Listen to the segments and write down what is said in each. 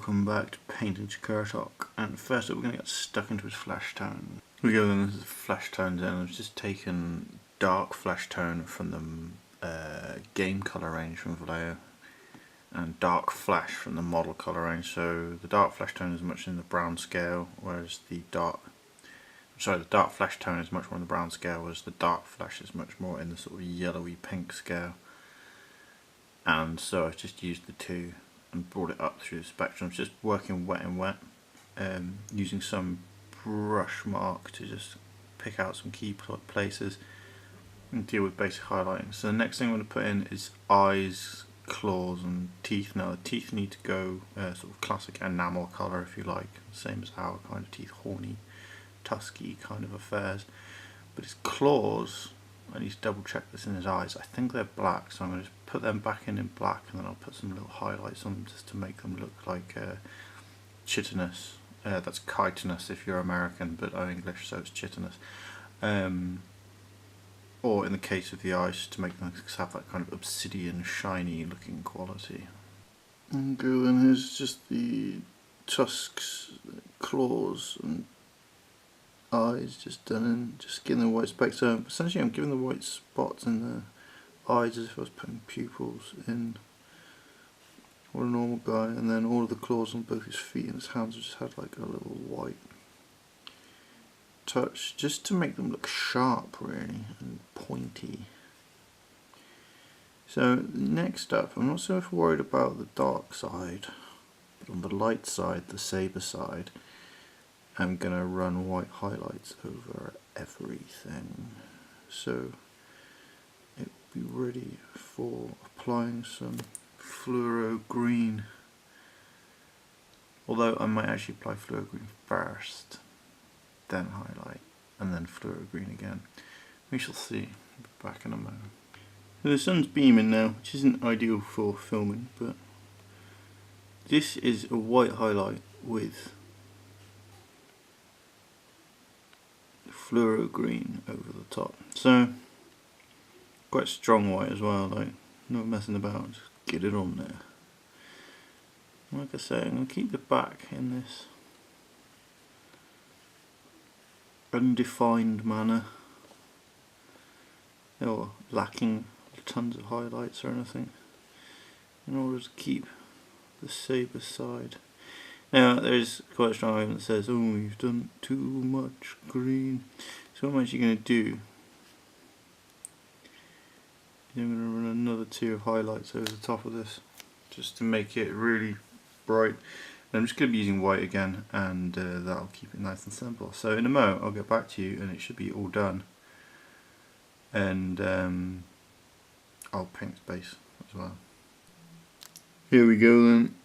welcome back to Painting Tabletop, and first up we're going to get stuck into his flesh tone. We go then, this is flesh tones, and I've just taken dark flesh tone from the game colour range from Vallejo, and dark flesh from the model colour range. So the dark flesh tone is much in the brown scale, whereas the dark flesh tone is much more in the brown scale, whereas the dark flesh is much more in the sort of yellowy pink scale. And so I've just used the two and brought it up through the spectrum. It's just working wet and wet, using some brush mark to just pick out some key places and deal with basic highlighting. So the next thing I'm going to put in is eyes, claws and teeth. Now the teeth need to go sort of classic enamel colour if you like, same as our kind of teeth, horny, tusky kind of affairs. But his claws, I need to double check this in his eyes, I think they're black, so I'm going to just put them back in black, and then I'll put some little highlights on them just to make them look like chitinous. That's chitinous if you're American, but I'm English, so it's chitinous. Or in the case of the eyes, to make them have that kind of obsidian shiny looking quality. And go in, here's just the tusks, claws and eyes just done in, just getting the white specks. So essentially I'm giving the white spots in the eyes as if I was putting pupils in what a normal guy, and then all of the claws on both his feet and his hands just had like a little white touch, just to make them look sharp really and pointy. So next up, I'm not so worried about the dark side, but on the light side, the saber side, I'm going to run white highlights over everything, so it will be ready for applying some fluoro green. Although I might actually apply fluoro green first, then highlight, and then fluoro green again. We shall see. I'll be back in a moment. So the sun's beaming now, which isn't ideal for filming, but this is a white highlight with fluoro green over the top, so quite strong white as well, like not messing about, just get it on there. Like I say, I'm going to keep the back in this undefined manner, or lacking tons of highlights or anything, in order to keep the saber side. Now there's quite a strong argument that says, oh, you've done too much green. So what I'm actually going to do is I'm going to run another tier of highlights over the top of this, just to make it really bright. And I'm just going to be using white again, and that'll keep it nice and simple. So in a moment I'll get back to you and it should be all done. And I'll paint space as well. Here we go then.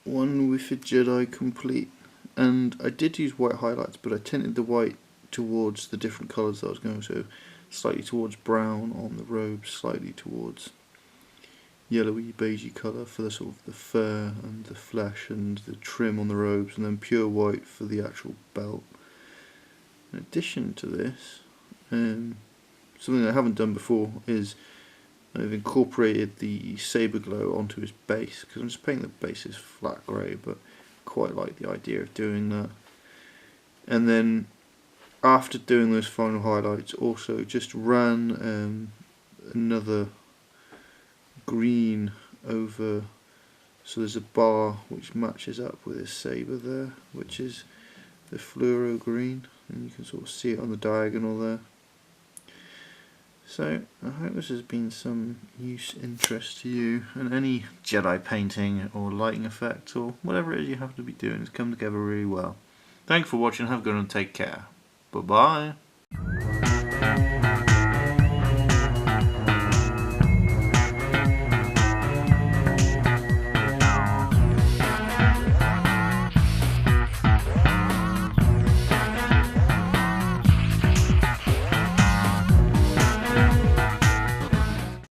One Wiphid Jedi complete, and I did use white highlights, but I tinted the white towards the different colours that I was going, so slightly towards brown on the robes, slightly towards yellowy beigey colour for the sort of the fur and the flesh and the trim on the robes, and then pure white for the actual belt. In addition to this, something I haven't done before is I've incorporated the saber glow onto his base, because I'm just painting the base is flat grey, but quite like the idea of doing that. And then after doing those final highlights, also just ran another green over, so there's a bar which matches up with his saber there, which is the fluoro green, and you can sort of see it on the diagonal there. So I hope this has been some interest to you, and any Jedi painting or lighting effects or whatever it is you have to be doing has come together really well. Thanks for watching, have a good one, take care. Bye bye.